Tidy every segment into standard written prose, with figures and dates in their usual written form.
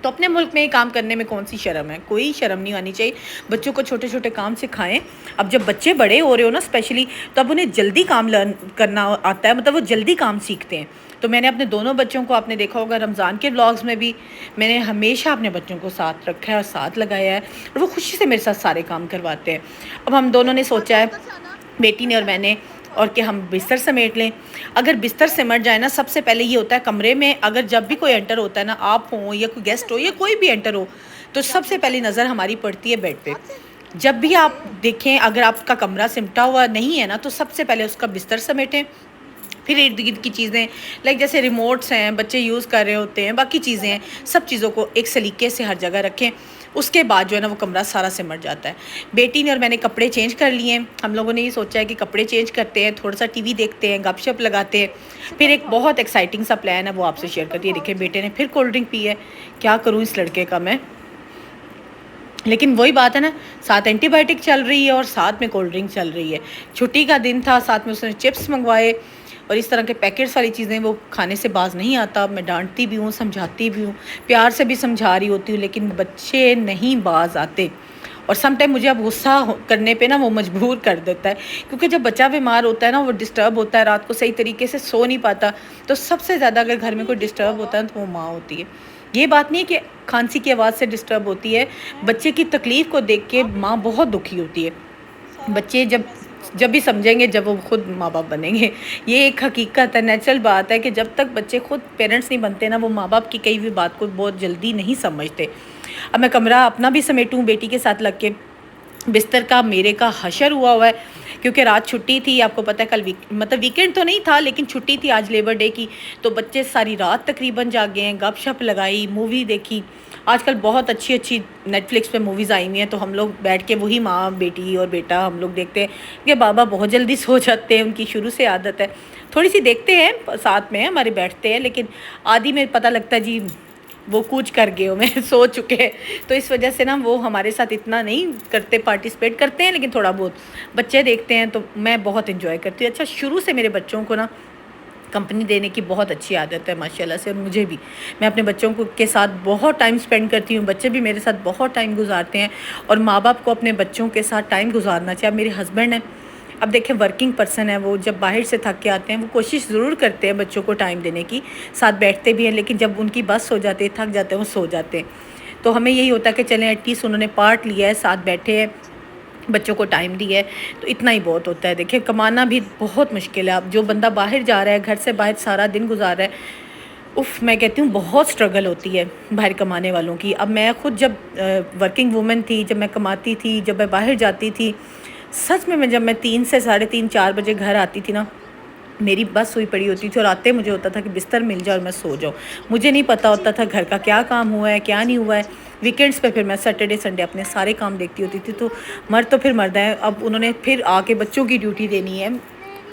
تو اپنے ملک میں یہ کام کرنے میں کون سی شرم ہے؟ کوئی شرم نہیں آنی چاہیے. بچوں کو چھوٹے چھوٹے کام سکھائیں. اب جب بچے بڑے ہو رہے ہو نا اسپیشلی، تو اب انہیں جلدی کام لرن کرنا آتا ہے، مطلب وہ جلدی کام سیکھتے ہیں. تو میں نے اپنے دونوں بچوں کو، آپ نے دیکھا ہوگا رمضان کے ولاگز میں بھی، میں نے ہمیشہ اپنے بچوں کو ساتھ رکھا ہے اور ساتھ لگایا ہے، اور وہ خوشی سے میرے ساتھ سارے کام کرواتے ہیں. اب ہم دونوں نے سوچا ہے، بیٹی نے اور میں نے، اور کہ ہم بستر سمیٹ لیں. اگر بستر سمٹ جائے نا، سب سے پہلے یہ ہوتا ہے کمرے میں اگر جب بھی کوئی انٹر ہوتا ہے نا، آپ ہوں یا کوئی گیسٹ ہو یا کوئی بھی انٹر ہو، تو سب سے پہلی نظر ہماری پڑتی ہے بیڈ پہ. جب بھی آپ دیکھیں اگر آپ کا کمرہ سمٹا ہوا نہیں ہے نا، تو سب سے پہلے اس کا بستر سمیٹیں. پھر ارد گرد کی چیزیں لائک جیسے ریموٹس ہیں بچے یوز کر رہے ہوتے ہیں، باقی چیزیں ہیں، سب چیزوں کو ایک سلیقے سے ہر جگہ رکھیں. اس کے بعد جو ہے نا وہ کمرہ سارا سمٹ جاتا ہے. بیٹی نے اور میں نے کپڑے چینج کر لیے ہیں. ہم لوگوں نے یہ سوچا ہے کہ کپڑے چینج کرتے ہیں، تھوڑا سا ٹی وی دیکھتے ہیں، گپ شپ لگاتے ہیں. پھر ایک بہت ایکسائٹنگ سا پلان ہے، وہ آپ سے شیئر کرتی ہے. دیکھیں بیٹے نے پھر کولڈ ڈرنک پی ہے. کیا کروں اس لڑکے کا میں. لیکن وہی بات ہے نا، ساتھ اینٹی بائیوٹک چل رہی ہے اور ساتھ میں کولڈ ڈرنک چل رہی ہے. چھٹی کا دن تھا، ساتھ میں اس نے چپس منگوائے اور اس طرح کے پیکٹس والی چیزیں وہ کھانے سے باز نہیں آتا. میں ڈانٹتی بھی ہوں، سمجھاتی بھی ہوں، پیار سے بھی سمجھا رہی ہوتی ہوں، لیکن بچے نہیں باز آتے. اور سم ٹائم مجھے اب غصہ کرنے پہ نا وہ مجبور کر دیتا ہے، کیونکہ جب بچہ بیمار ہوتا ہے نا، وہ ڈسٹرب ہوتا ہے، رات کو صحیح طریقے سے سو نہیں پاتا. تو سب سے زیادہ اگر گھر میں کوئی ڈسٹرب ہوتا ہے تو وہ ماں ہوتی ہے. یہ بات نہیں ہے کہ کھانسی کی آواز سے ڈسٹرب ہوتی ہے، بچے کی تکلیف کو دیکھ کے ماں بہت دکھی ہوتی ہے. بچے جب بھی سمجھیں گے جب وہ خود ماں باپ بنیں گے. یہ ایک حقیقت ہے، نیچرل بات ہے کہ جب تک بچے خود پیرنٹس نہیں بنتے نا، وہ ماں باپ کی کئی ہوئی بات کو بہت جلدی نہیں سمجھتے. اب میں کمرہ اپنا بھی سمیٹوں بیٹی کے ساتھ لگ کے. بستر کا میرے کا حشر ہوا ہے، کیونکہ رات چھٹی تھی. آپ کو پتہ ہے کل مطلب ویکینڈ تو نہیں تھا لیکن چھٹی تھی آج لیبر ڈے کی. تو بچے ساری رات تقریباً جاگے ہیں، گپ شپ لگائی، مووی دیکھی. آج کل بہت اچھی اچھی نیٹ فلکس پہ موویز آئی ہوئی ہیں، تو ہم لوگ بیٹھ کے وہی ماں بیٹی اور بیٹا ہم لوگ دیکھتے ہیں. کہ بابا بہت جلدی سو جاتے ہیں، ان کی شروع سے عادت ہے. تھوڑی سی دیکھتے ہیں ساتھ میں ہمارے بیٹھتے ہیں، لیکن آدھی میں پتہ لگتا ہے جی وہ کوچ کر گئے ہو میں سو چکے. تو اس وجہ سے نا وہ ہمارے ساتھ اتنا نہیں کرتے، پارٹیسپیٹ کرتے ہیں لیکن تھوڑا بہت بچے دیکھتے ہیں. تو میں بہت انجوائے کرتی ہوں. اچھا، شروع سے میرے بچوں کو نا کمپنی دینے کی بہت اچھی عادت ہے ماشاءاللہ سے، اور مجھے بھی. میں اپنے بچوں کے ساتھ بہت ٹائم سپینڈ کرتی ہوں، بچے بھی میرے ساتھ بہت ٹائم گزارتے ہیں. اور ماں باپ کو اپنے بچوں کے ساتھ ٹائم گزارنا چاہیے. اب میرے ہسبینڈ ہیں، اب دیکھیں ورکنگ پرسن ہے، وہ جب باہر سے تھک کے آتے ہیں وہ کوشش ضرور کرتے ہیں بچوں کو ٹائم دینے کی، ساتھ بیٹھتے بھی ہیں، لیکن جب ان کی بس ہو جاتی ہے، تھک جاتے ہیں، وہ سو جاتے ہیں. تو ہمیں یہی ہوتا ہے کہ چلیں ایٹ لیسٹ انہوں نے پارٹ لیا ہے، ساتھ بیٹھے ہیں، بچوں کو ٹائم دی ہے، تو اتنا ہی بہت ہوتا ہے. دیکھیں کمانا بھی بہت مشکل ہے. اب جو بندہ باہر جا رہا ہے، گھر سے باہر سارا دن گزار رہا ہے، میں کہتی ہوں بہت سٹرگل ہوتی ہے باہر کمانے والوں کی. اب میں خود جب ورکنگ وومن تھی، جب میں کماتی تھی، جب میں باہر جاتی تھی، سچ میں جب میں 3 سے 3:30 4 بجے گھر آتی تھی نا، میری بس ہوئی پڑی ہوتی تھی، اور آتے مجھے ہوتا تھا کہ بستر مل جائے اور میں سو جاؤں. مجھے نہیں پتہ ہوتا تھا گھر کا کیا کام ہوا ہے کیا نہیں ہوا ہے. ویکینڈس پہ پھر میں سیٹرڈے سنڈے اپنے سارے کام دیکھتی ہوتی تھی. تو مرد تو پھر مرد ہیں، اب انہوں نے پھر آ کے بچوں کی ڈیوٹی دینی ہے،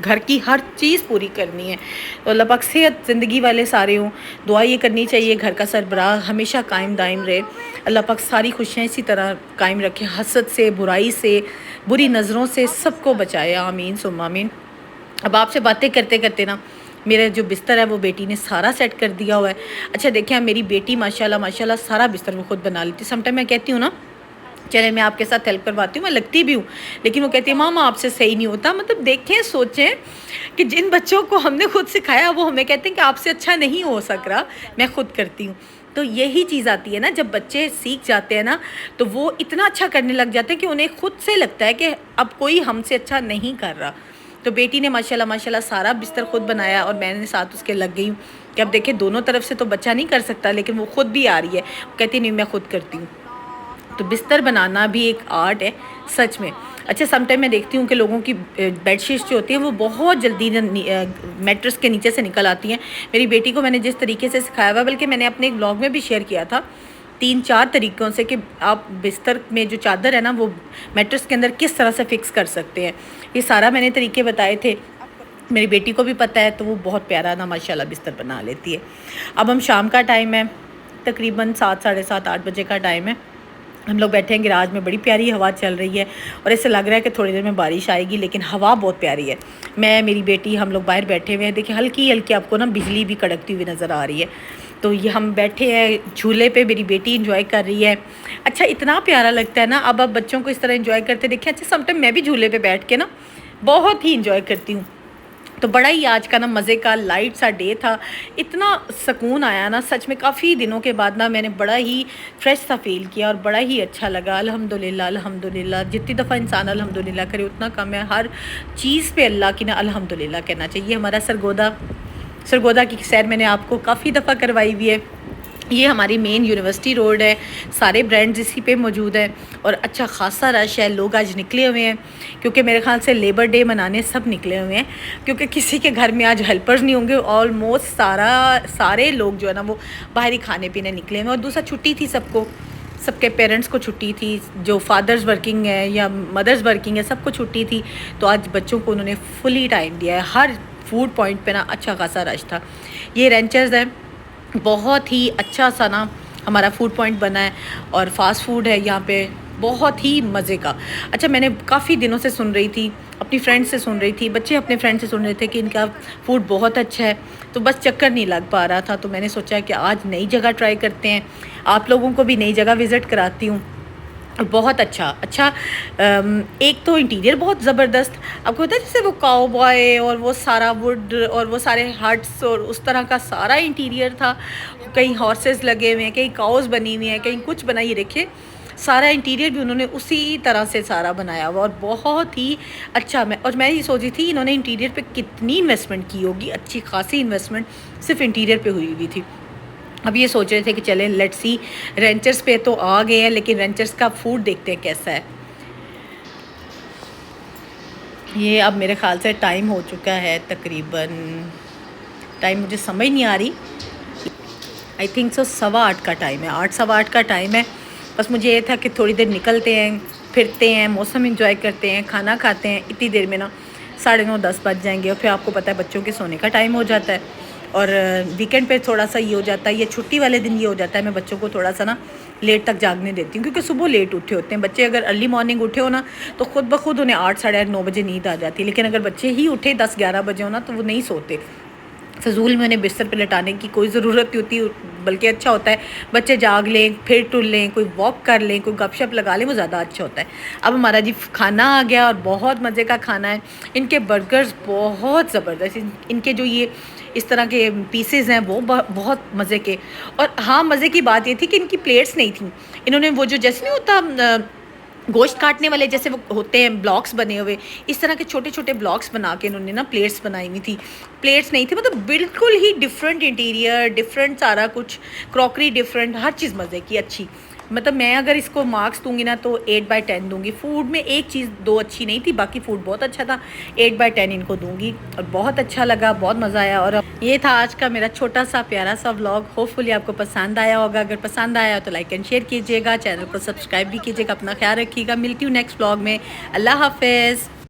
گھر کی ہر چیز پوری کرنی ہے. تو اللہ پاک صحت زندگی والے سارے ہوں. دعا یہ کرنی چاہیے گھر کا سربراہ ہمیشہ قائم دائم رہے. اللہ پاک ساری خوشیاں اسی طرح قائم رکھے، حسد سے، برائی سے، بری نظروں سے سب کو بچائے. آمین ثم آمین. اب آپ سے باتیں کرتے کرتے نا میرا جو بستر ہے وہ بیٹی نے سارا سیٹ کر دیا ہوا ہے. اچھا دیکھیں میری بیٹی ماشاءاللہ سارا بستر وہ خود بنا لیتی. سم ٹائم میں کہتی ہوں نا چلے میں آپ کے ساتھ ہیلپ کرواتی ہوں، میں لگتی بھی ہوں، لیکن وہ کہتی ہے ماما آپ سے صحیح نہیں ہوتا. مطلب دیکھیں سوچیں کہ جن بچوں کو ہم نے خود سکھایا وہ ہمیں کہتے ہیں کہ آپ سے اچھا نہیں ہو سک رہا، میں خود کرتی ہوں. تو یہی چیز آتی ہے نا، جب بچے سیکھ جاتے ہیں نا تو وہ اتنا اچھا کرنے لگ جاتے ہیں کہ انہیں خود سے لگتا ہے کہ اب کوئی ہم سے اچھا نہیں کر رہا. تو بیٹی نے ماشاءاللہ سارا بستر خود بنایا اور میں نے ساتھ اس کے لگ گئی ہوں کہ اب دیکھیں دونوں طرف سے تو بچہ نہیں کر سکتا، لیکن وہ خود بھی آ رہی ہے، کہتی نہیں میں خود کرتی ہوں. تو بستر بنانا بھی ایک آرٹ ہے سچ میں. اچھا سم ٹائم میں دیکھتی ہوں کہ لوگوں کی بیڈ شیٹس جو ہوتی ہیں وہ بہت جلدی میٹرس کے نیچے سے نکل آتی ہیں. میری بیٹی کو میں نے جس طریقے سے سکھایا ہوا، بلکہ میں نے اپنے ایک بلاگ میں بھی شیئر کیا تھا 3-4 طریقوں سے کہ آپ بستر میں جو چادر ہے نا وہ میٹرس کے اندر کس طرح سے فکس کر سکتے ہیں. یہ سارا میں نے طریقے بتائے تھے، میری بیٹی کو بھی پتہ ہے، تو وہ بہت پیارا نا ماشاءاللہ بستر بنا لیتی ہے. اب ہم شام کا ٹائم ہے، تقریباً 7 ساڑھے 7 8 بجے کا ٹائم ہے. ہم لوگ بیٹھے ہیں گراج میں، بڑی پیاری ہوا چل رہی ہے اور ایسے لگ رہا ہے کہ تھوڑی دیر میں بارش آئے گی، لیکن ہوا بہت پیاری ہے. میں میری بیٹی ہم لوگ باہر بیٹھے ہوئے ہیں. دیکھیں ہلکی ہلکی آپ کو نا بجلی بھی کڑکتی ہوئی نظر آ رہی ہے. تو یہ ہم بیٹھے ہیں جھولے پہ، میری بیٹی انجوائے کر رہی ہے. اچھا اتنا پیارا لگتا ہے نا اب بچوں کو اس طرح انجوائے کرتے دیکھیں. اچھا سم ٹائم میں بھی جھولے پہ بیٹھ کے نا بہت ہی انجوائے کرتی ہوں. تو بڑا ہی آج کا نا مزے کا لائٹ سا ڈے تھا. اتنا سکون آیا نا سچ میں، کافی دنوں کے بعد نا میں نے بڑا ہی فریش سا فیل کیا اور بڑا ہی اچھا لگا. الحمدللہ الحمدللہ، جتنی دفعہ انسان الحمدللہ کرے اتنا کم ہے. ہر چیز پہ اللہ کی نا الحمدللہ کہنا چاہیے. ہمارا سرگودا کی سیر میں نے آپ کو کافی دفعہ کروائی ہوئی ہے. یہ ہماری مین یونیورسٹی روڈ ہے، سارے برانڈز اسی پہ موجود ہیں اور اچھا خاصا رش ہے. لوگ آج نکلے ہوئے ہیں کیونکہ میرے خیال سے لیبر ڈے منانے سب نکلے ہوئے ہیں، کیونکہ کسی کے گھر میں آج ہیلپرز نہیں ہوں گے. آلموسٹ سارے لوگ جو ہے نا وہ باہری کھانے پینے نکلے ہوئے ہیں. اور دوسرا چھٹی تھی سب کے پیرنٹس کو چھٹی تھی، جو فادرز ورکنگ ہے یا مدرز ورکنگ ہے سب کو چھٹی تھی. تو آج بچوں کو انہوں نے فلی ٹائم دیا ہے. ہر فوڈ پوائنٹ پہ نا اچھا خاصا رش تھا. یہ رینچرز ہے، بہت ہی اچھا سا نا ہمارا فوڈ پوائنٹ بنا ہے اور فاسٹ فوڈ ہے یہاں پہ بہت ہی مزے کا. اچھا میں نے کافی دنوں سے سن رہی تھی، اپنی فرینڈ سے سن رہی تھی، بچے اپنے فرینڈ سے سن رہے تھے کہ ان کا فوڈ بہت اچھا ہے. تو بس چکر نہیں لگ پا رہا تھا، تو میں نے سوچا کہ آج نئی جگہ ٹرائی کرتے ہیں، آپ لوگوں کو بھی نئی جگہ وزٹ کراتی ہوں. بہت اچھا ایک تو انٹیریئر بہت زبردست. آپ کو پتا ہے جیسے وہ کاؤ بوائے اور وہ سارا ووڈ اور وہ سارے ہٹس اور اس طرح کا سارا انٹیریئر تھا. کہیں ہارسز لگے ہوئے ہیں، کہیں کاؤز بنی ہوئی ہیں، کہیں کچھ بنا. یہ دیکھیے سارا انٹیریئر بھی انہوں نے اسی طرح سے سارا بنایا ہوا اور بہت ہی اچھا. میں یہ سوچی تھی انہوں نے انٹیریئر پہ کتنی انویسٹمنٹ کی ہوگی. اچھی خاصی انویسٹمنٹ صرف انٹیریئر پہ ہوئی تھی. اب یہ سوچ رہے تھے کہ چلیں لیٹس سی، رینچرز پہ تو آ گئے ہیں لیکن رینچرز کا فوڈ دیکھتے ہیں کیسا ہے. یہ اب میرے خیال سے ٹائم ہو چکا ہے تقریباً، ٹائم مجھے سمجھ نہیں آ رہی، آئی تھنک سو 8:15 کا ٹائم ہے، 8:15 کا ٹائم ہے. بس مجھے یہ تھا کہ تھوڑی دیر نکلتے ہیں، پھرتے ہیں، موسم انجوائے کرتے ہیں، کھانا کھاتے ہیں. اتنی دیر میں نا 9:30 10 بج جائیں گے اور پھر آپ کو پتہ ہے بچوں کے سونے کا ٹائم ہو جاتا ہے. اور ویکینڈ پہ تھوڑا سا یہ ہو جاتا ہے، یہ چھٹی والے دن یہ ہو جاتا ہے میں بچوں کو تھوڑا سا نا لیٹ تک جاگنے دیتی ہوں، کیونکہ صبح لیٹ اٹھے ہوتے ہیں بچے. اگر ارلی مارننگ اٹھے ہو نا تو خود بخود انہیں 8 ساڑھے 8 9 بجے نیند آ جاتی ہے. لیکن اگر بچے ہی اٹھے 10 11 بجے ہو نا تو وہ نہیں سوتے. فضول میں انہیں بستر پہ لٹانے کی کوئی ضرورت نہیں ہوتی، بلکہ اچھا ہوتا ہے بچے جاگ لیں، پھر ٹل لیں، کوئی واک کر لیں، کوئی گپ شپ لگا لیں، وہ زیادہ اچھا ہوتا ہے. اب ہمارا جی کھانا آ گیا اور بہت مزے کا کھانا ہے. ان کے برگرز بہت زبردست، ان کے جو یہ اس طرح کے پیسز ہیں وہ بہت مزے کے. اور ہاں مزے کی بات یہ تھی کہ ان کی پلیٹس نہیں تھیں. انہوں نے وہ جو جیسے نہیں ہوتا گوشت کاٹنے والے جیسے وہ ہوتے ہیں بلاکس بنے ہوئے، اس طرح کے چھوٹے چھوٹے بلاکس بنا کے انہوں نے نا پلیٹس بنائی ہوئی تھی. پلیٹس نہیں تھی، مطلب بالکل ہی ڈفرینٹ انٹیریئر، ڈفرینٹ سارا کچھ، کراکری ڈفرینٹ، ہر چیز مزے کی اچھی. مطلب میں اگر اس کو مارکس دوں گی نا تو 8/10 دوں گی. فوڈ میں ایک چیز 2 اچھی نہیں تھی، باقی فوڈ بہت اچھا تھا. 8/10 ان کو دوں گی اور بہت اچھا لگا، بہت مزہ آیا. اور یہ تھا آج کا میرا چھوٹا سا پیارا سا ولاگ. ہوپ فلی آپ کو پسند آیا ہوگا. اگر پسند آیا تو لائک اینڈ شیئر کیجیے گا، چینل کو سبسکرائب بھی کیجیے گا. اپنا خیال رکھیے گا. ملتی ہوں نیکسٹ ولاگ میں. اللہ حافظ.